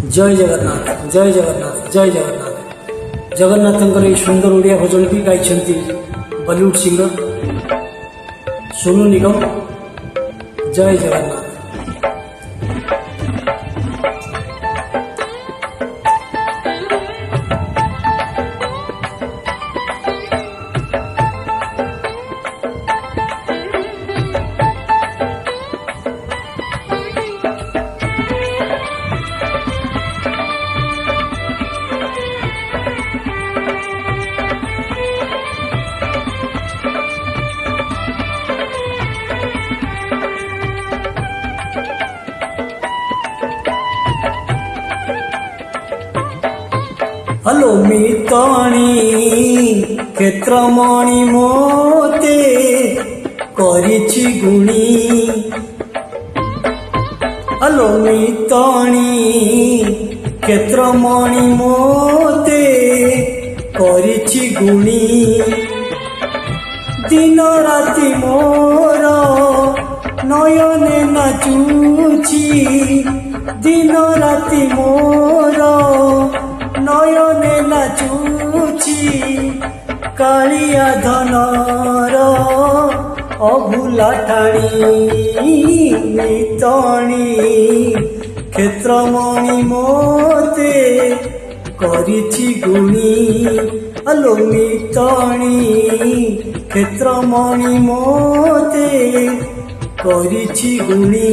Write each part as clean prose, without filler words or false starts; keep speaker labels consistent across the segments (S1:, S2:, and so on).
S1: जय जगन्नाथ जय जगन्नाथ जय जगन्नाथ जगन्नाथंकर ये सुंदर ओडिया भजन की गाइछंती बॉलीवुड सिंगर सोनू निगम। जय जगन्नाथ। हलो मितणी क्षेत्रमणि मोते करिछि गुणी। हलो मितणी क्षेत्रमणि मोते करिछि गुणी। दिन राति मोर नयने नाचुछि। दिन राति मोर नयने नाचुछि। कालिया धनर अभुला ठाणी मितणी क्षेत्रमणि मोते करिछि गुणी। हलो मितणी क्षेत्रमणि मोते करिछि गुणी।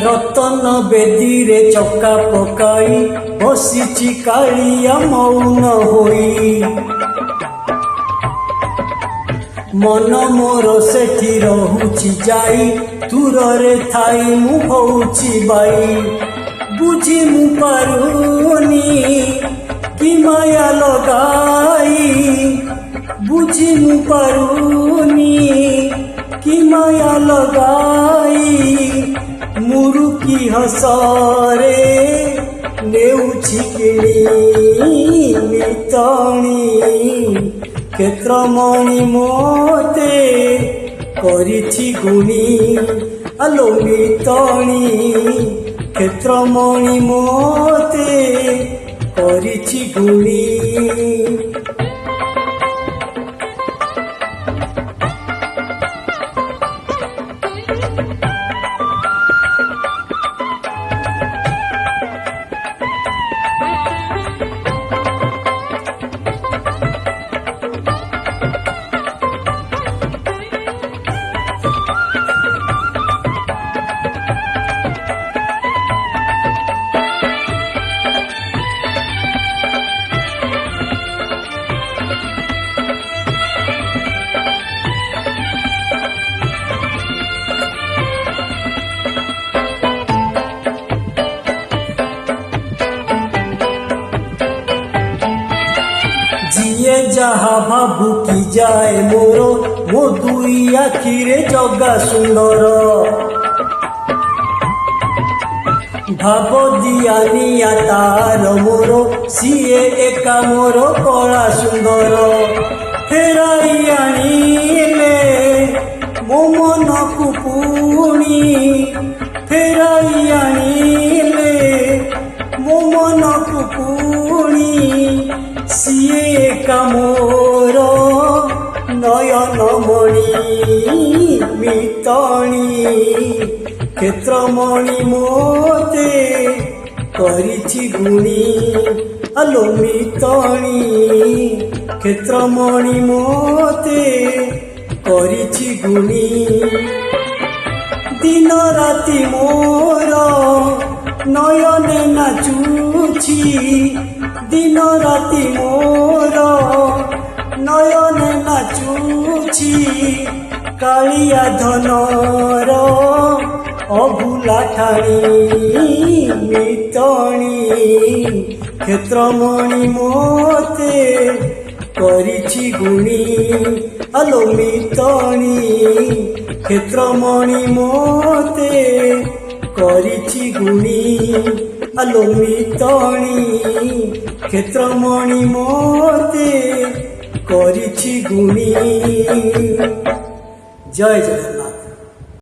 S1: रतन बेदी रे चक्का पकाई बसिछि कालिया मौन होई। मन मोर सेठी रहुछि जाई दूरे थाई मु होउछि बाई। बुझी मु पारुनी कि माया लगाई। बुझी मु पारुनी कि माया लगाई। मुरुकी हसरे नेउछि किणी मितणी क्षेत्रमणि मोते करिछि गुणी। हलो मितणी क्षेत्रमणि मोते करिछि गुणी। जिए जहा भाबु की जाए मोर मो दुई आखिरे जगा सुंदर। भाव दिया निया तार मोर सीए एका मोर कला सुंदर। फेराई आनिले मो मन को पुणी। फेराई आनिले मो मन को पुणी। सीए एका मोर नयन मणि मितणी क्षेत्रमणि मोते करिछि गुणी। हलो मितणी क्षेत्रमणि मोते करिछि गुणी। दिन राति मोर নয়নে নাচুছি দিন রাতি মোর, নয়নে নাচুছি কাଳିয়া ধনর অভুলা ঠাଣି মিতଣି ক্ষেত্রমণি মতে କରିଛି ଗୁଣି। আলো মিতଣି ক্ষেত্রমণি মতে କରିଛି গুণী। আলো মিতଣି ক্ষেত্রমণি মতে କରିଛି গুণী। জয় জগন্নাথ।